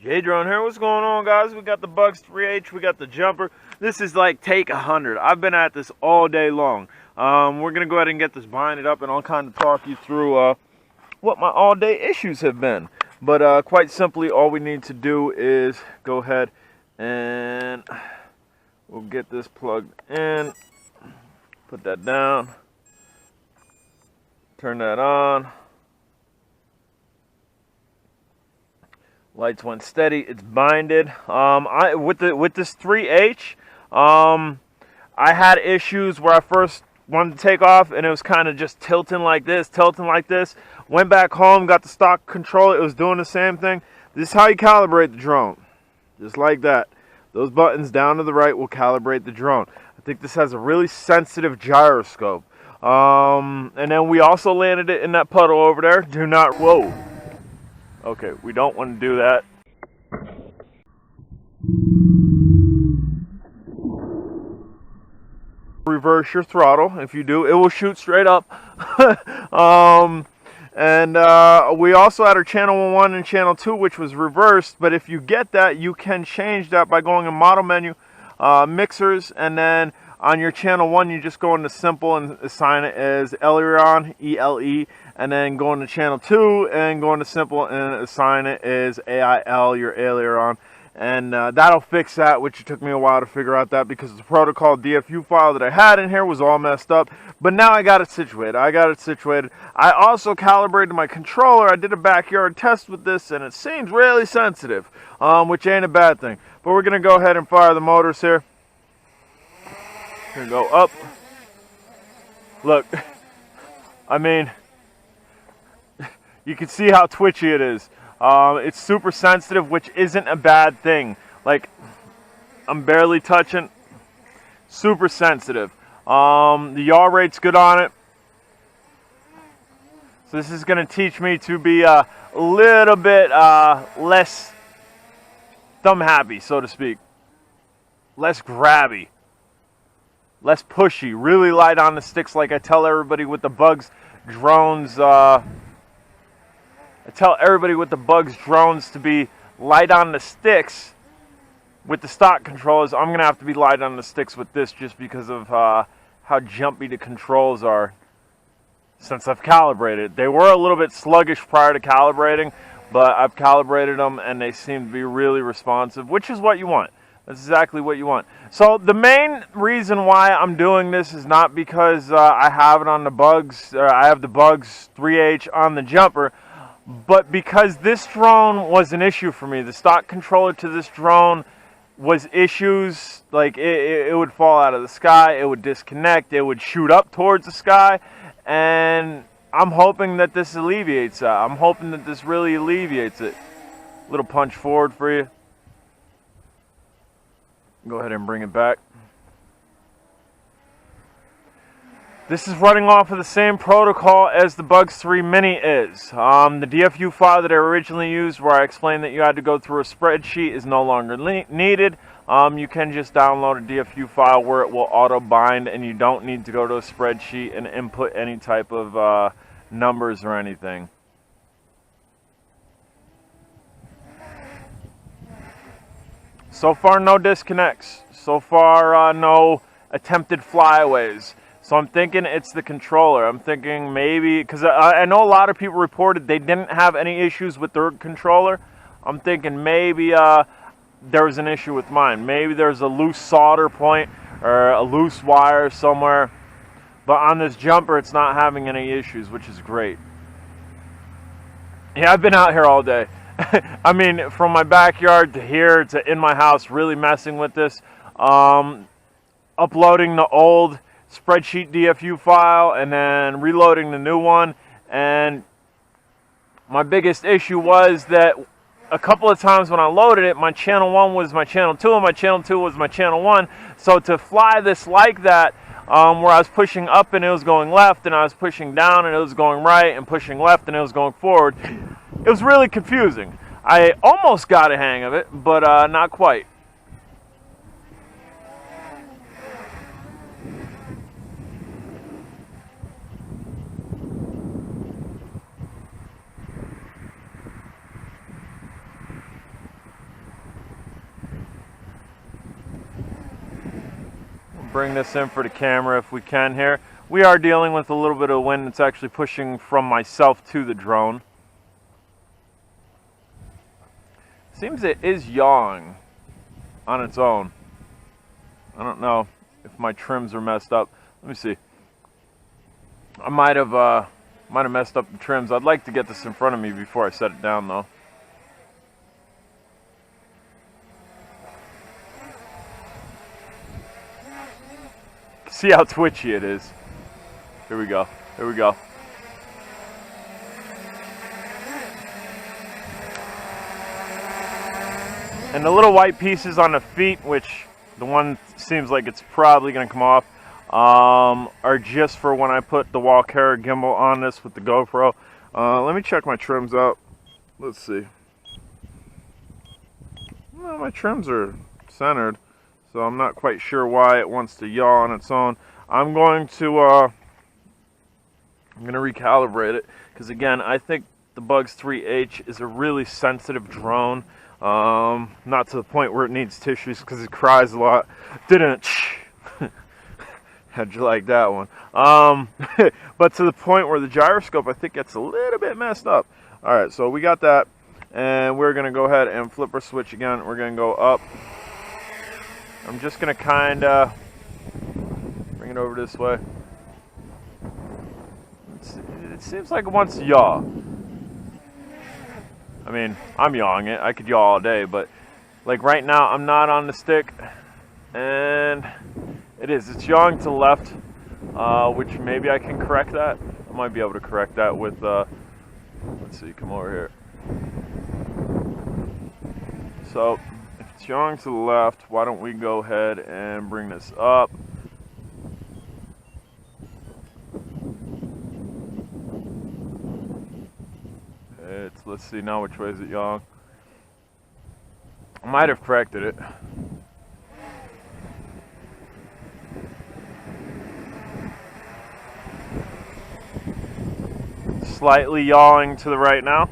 J-Drone here. What's going on, guys? We got the Bugs 3H. We got the jumper. This is like take 100. I've been at this all day long. We're going to go ahead and get this binded up, and I'll kind of talk you through what my all-day issues have been. But quite simply, all we need to do is go ahead and we'll get this plugged in. Put that down. Turn that on. Lights went steady. It's binded. With this 3H, I had issues where I first wanted to take off and it was kind of just tilting like this. Went back home, got the stock controller. It was doing the same thing. This is how you calibrate the drone, just like that. Those buttons down to the right will calibrate the drone. I think this has a really sensitive gyroscope. And then we also landed it in that puddle over there. Do not, whoa. Okay, we don't want to do that. Reverse your throttle. If you do, it will shoot straight up. We also had our channel 1 and channel 2, which was reversed. But if you get that, you can change that by going in model menu, mixers, and then on your channel 1, you just go into simple and assign it as aileron, E-L-E, and then go into channel 2 and go into simple and assign it as A-I-L, your aileron. And that'll fix that, which took me a while to figure out that because the protocol DFU file that I had in here was all messed up. But now I got it situated. I also calibrated my controller. I did a backyard test with this, and it seems really sensitive, which ain't a bad thing. But we're going to go ahead and fire the motors here. Gonna go up. Look, I mean, you can see how twitchy it is. It's super sensitive, which isn't a bad thing. Like, I'm barely touching. Super sensitive. The yaw rate's good on it. So this is gonna teach me to be a little bit less thumb happy, so to speak. Less grabby. Less pushy, really light on the sticks, like I tell everybody with the Bugs drones. I tell everybody with the Bugs drones to be light on the sticks with the stock controllers. I'm gonna have to be light on the sticks with this just because of how jumpy the controls are since I've calibrated. They were a little bit sluggish prior to calibrating, but I've calibrated them and they seem to be really responsive, which is what you want. That's exactly what you want. So the main reason why I'm doing this is not because I have it on the Bugs, or I have the Bugs 3H on the jumper, but because this drone was an issue for me. The stock controller to this drone was issues. Like it would fall out of the sky, it would disconnect, it would shoot up towards the sky, and I'm hoping that this alleviates that. I'm hoping that this really alleviates it. Little punch forward for you. Go ahead and bring it back. This is running off of the same protocol as the Bugs 3 Mini is. The DFU file that I originally used, where I explained that you had to go through a spreadsheet, is no longer needed. You can just download a DFU file where it will auto bind, and you don't need to go to a spreadsheet and input any type of numbers or anything. So far, no disconnects. So far, no attempted flyaways. So I'm thinking it's the controller. I'm thinking maybe, because I know a lot of people reported they didn't have any issues with their controller. I'm thinking maybe there was an issue with mine. Maybe there's a loose solder point or a loose wire somewhere. But on this jumper, it's not having any issues, which is great. Yeah, I've been out here all day. I mean, from my backyard to here to in my house, really messing with this. Uploading the old spreadsheet DFU file and then reloading the new one. And my biggest issue was that a couple of times when I loaded it, my channel 1 was my channel 2 and my channel 2 was my channel 1. So to fly this like that, where I was pushing up and it was going left, and I was pushing down and it was going right, and pushing left and it was going forward, it was really confusing. I almost got a hang of it, but not quite. bring this in for the camera if we can here. We are dealing with a little bit of wind that's actually pushing from myself to the drone. Seems it is yawing on its own. I don't know if my trims are messed up. Let me see. I might have messed up the trims. I'd like to get this in front of me before I set it down though. See how twitchy it is. Here we go. Here we go. And the little white pieces on the feet, which the one seems like it's probably going to come off, are just for when I put the wall carrier gimbal on this with the GoPro. Let me check my trims out. Let's see. Well, my trims are centered, so I'm not quite sure why it wants to yaw on its own. I'm going to recalibrate it, because again, I think the Bugs 3H is a really sensitive drone. Not to the point where it needs tissues, because it cries a lot. Didn't how'd you like that one? But to the point where the gyroscope, I think, gets a little bit messed up. All right, so we got that, and we're gonna go ahead and flip our switch again. We're gonna go up. I'm just gonna kind of bring it over this way. It seems like it wants to yaw. I mean, I'm yawing it. I could yaw all day, but like right now, I'm not on the stick, and it's yawing to the left, which maybe I can correct that. I might be able to correct that with, let's see, come over here. So, if it's yawing to the left, why don't we go ahead and bring this up. Let's see now which way is it yawing. I might have corrected it. Slightly yawing to the right now.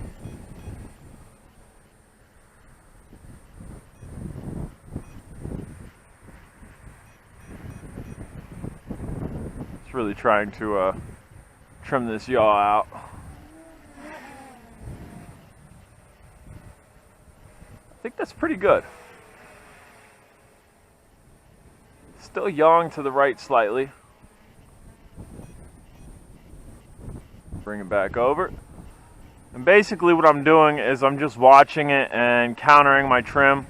It's really trying to trim this yaw out. I think that's pretty good. Still yawing to the right slightly. Bring it back over. And basically what I'm doing is I'm just watching it and countering my trim.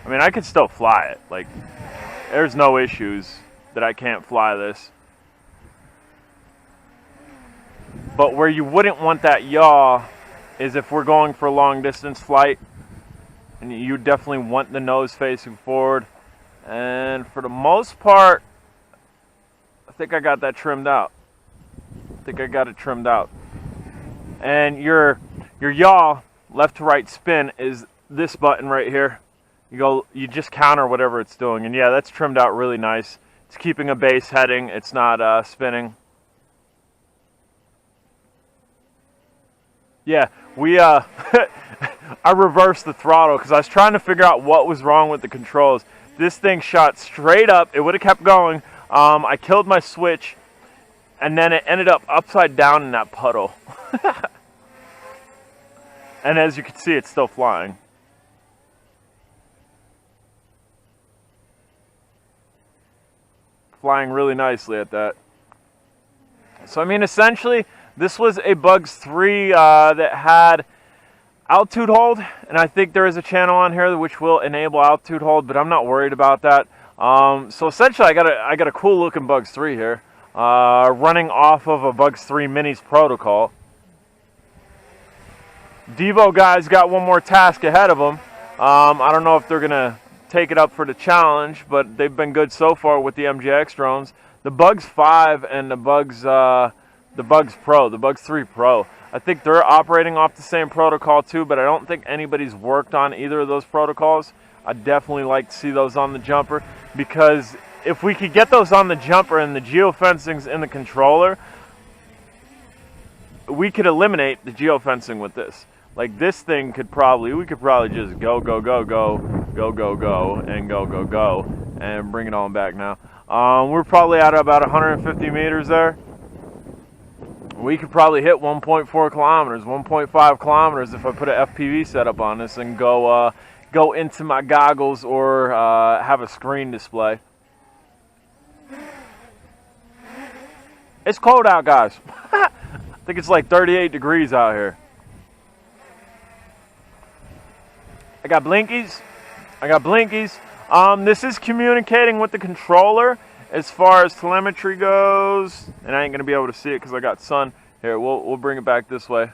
I mean, I could still fly it. Like, there's no issues that I can't fly this. But where you wouldn't want that yaw is if we're going for a long distance flight. And you definitely want the nose facing forward. And for the most part, I think I got that trimmed out. I think I got it trimmed out. And your yaw, left to right spin, is this button right here. You just counter whatever it's doing. And yeah, that's trimmed out really nice. It's keeping a base heading. It's not spinning. Yeah, we I reversed the throttle because I was trying to figure out what was wrong with the controls. This thing shot straight up. It would have kept going. I killed my switch, and then it ended up upside down in that puddle. And as you can see, it's still flying. Flying really nicely at that. So I mean, essentially, this was a Bugs 3 that had altitude hold, and I think there is a channel on here which will enable altitude hold, but I'm not worried about that. So essentially, I got a cool looking Bugs 3 here, running off of a Bugs 3 Minis protocol. Devo guys got one more task ahead of them. I don't know if they're gonna take it up for the challenge, but they've been good so far with the MJX drones. The Bugs 5 and the Bugs Pro, the Bugs 3 Pro. I think they're operating off the same protocol too, but I don't think anybody's worked on either of those protocols. I'd definitely like to see those on the jumper, because if we could get those on the jumper and the geofencing's in the controller, we could eliminate the geofencing with this. Like, this thing we could probably just go, and go, and bring it on back now. We're probably at about 150 meters there. We could probably hit 1.4 kilometers, 1.5 kilometers if I put an FPV setup on this and go into my goggles or have a screen display. It's cold out, guys. I think it's like 38 degrees out here. I got blinkies. This is communicating with the controller as far as telemetry goes, and I ain't gonna be able to see it because I got sun. Here, we'll bring it back this way.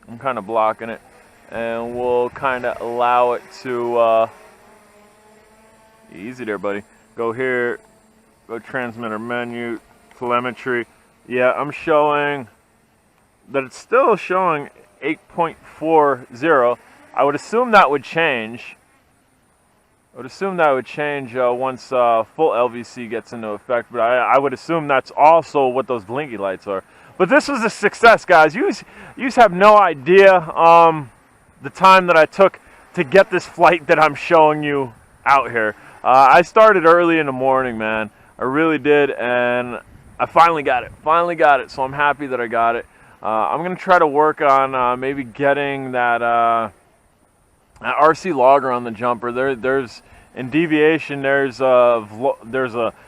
I'm kind of blocking it, and we'll kind of allow it to. Easy there, buddy. Go here. Go transmitter menu, telemetry. Yeah, I'm showing that it's still showing 8.40. I would assume that would change. Once full LVC gets into effect, but I would assume that's also what those blinky lights are. But this was a success, guys. You have no idea the time that I took to get this flight that I'm showing you out here. I started early in the morning, man. I really did, and I finally got it. So I'm happy that I got it. I'm going to try to work on maybe getting that RC logger on the jumper. There's in deviation. There's a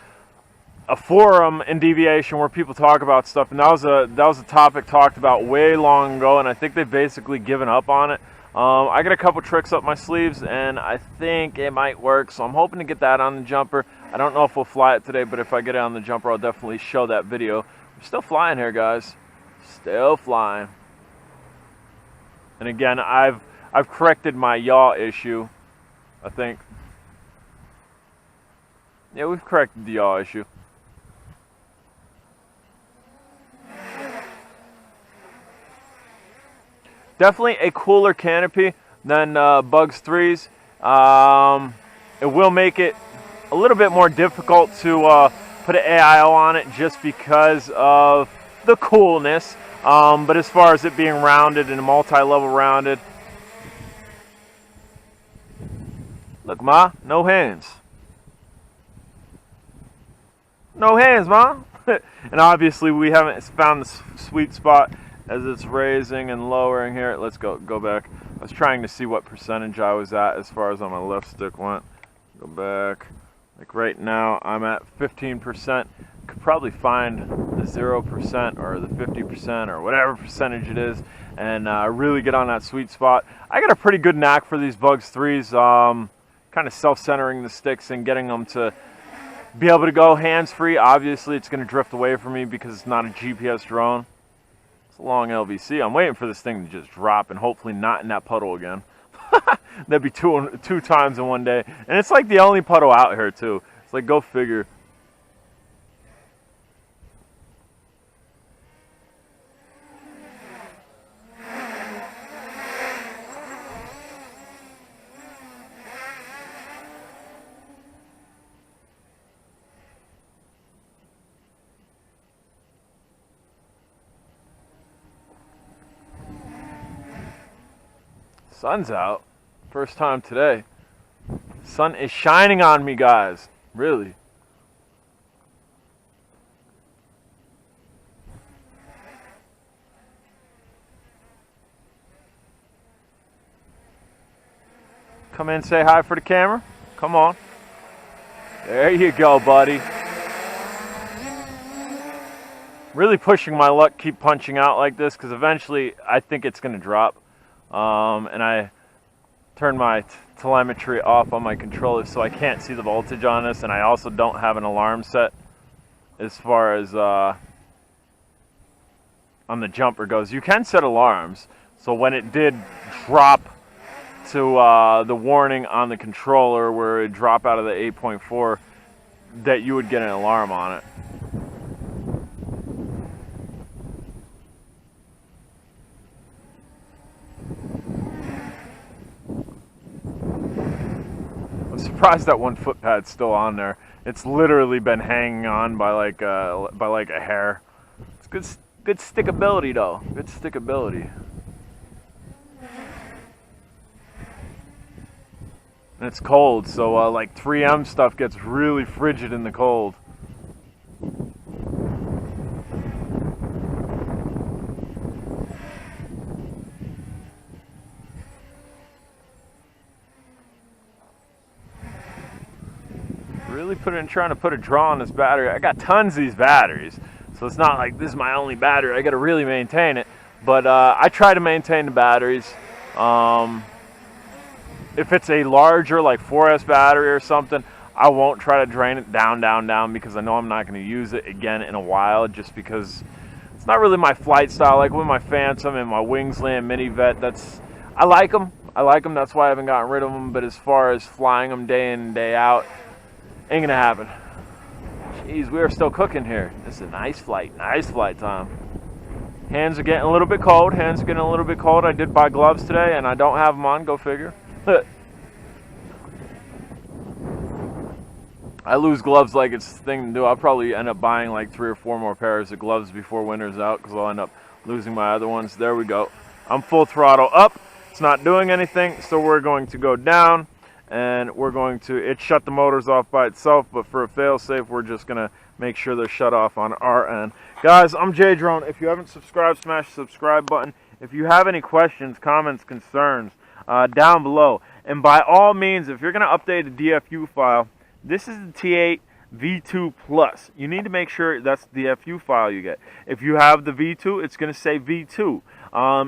forum in deviation where people talk about stuff, and that was a topic talked about way long ago, and I think they've basically given up on it. I got a couple tricks up my sleeves, and I think it might work. So I'm hoping to get that on the jumper. I don't know if we'll fly it today, but if I get it on the jumper, I'll definitely show that video. We're still flying here, guys. Still flying. And again, I've corrected my yaw issue, I think. Yeah, we've corrected the yaw issue. Definitely a cooler canopy than Bugs 3's. It will make it a little bit more difficult to put an AIO on it just because of the coolness. But as far as it being rounded and multi-level rounded, look, Ma, no hands. No hands, Ma. And obviously we haven't found the sweet spot as it's raising and lowering here. Let's go back. I was trying to see what percentage I was at as far as on my left stick went. Go back. Like right now, I'm at 15%. Could probably find the 0% or the 50% or whatever percentage it is, and really get on that sweet spot. I got a pretty good knack for these Bugs 3's, kind of self-centering the sticks and getting them to be able to go hands-free. Obviously, it's going to drift away from me because it's not a GPS drone. It's a long LVC. I'm waiting for this thing to just drop and hopefully not in that puddle again. That'd be two times in one day. And it's like the only puddle out here, too. It's like, go figure. Sun's out. First time today. Sun is shining on me, guys. Really. Come in, say hi for the camera. Come on. There you go, buddy. Really pushing my luck, keep punching out like this, because eventually I think it's going to drop. And I turned my telemetry off on my controller so I can't see the voltage on this, and I also don't have an alarm set as far as on the jumper goes. You can set alarms, so when it did drop to the warning on the controller where it dropped out of the 8.4, that you would get an alarm on it. I'm surprised that one foot pad's still on there. It's literally been hanging on by like a hair. It's good stickability though. Good stickability. and it's cold, so like 3M stuff gets really frigid in the cold. Really trying to put a draw on this battery. I got tons of these batteries, so it's not like this is my only battery. I got to really maintain it, but I try to maintain the batteries. If it's a larger, like 4S battery or something, I won't try to drain it down, because I know I'm not going to use it again in a while, just because it's not really my flight style. Like with my Phantom and my Wingsland Mini Vet, I like them. That's why I haven't gotten rid of them. But as far as flying them day in and day out, ain't gonna happen. Jeez, we are still cooking here. This is a nice flight time. Hands are getting a little bit cold. I did buy gloves today, and I don't have them on. Go figure. I lose gloves like it's the thing to do. I'll probably end up buying like 3 or 4 more pairs of gloves before winter's out, because I'll end up losing my other ones. There we go. I'm full throttle up. It's not doing anything, so we're going to go down. And we're going to, it shut the motors off by itself, but for a fail-safe, we're just going to make sure they're shut off on our end. Guys, I'm J Drone. If you haven't subscribed, smash the subscribe button. If you have any questions, comments, concerns, down below. And by all means, if you're going to update a DFU file, this is the T8 V2 Plus. You need to make sure that's the DFU file you get. If you have the V2, it's going to say V2.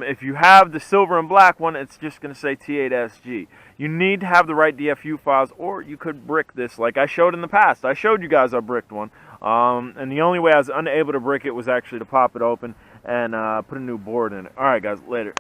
If you have the silver and black one, it's just going to say T8SG. You need to have the right DFU files, or you could brick this like I showed in the past. I showed you guys I bricked one. And the only way I was unable to brick it was actually to pop it open and put a new board in it. Alright guys, later.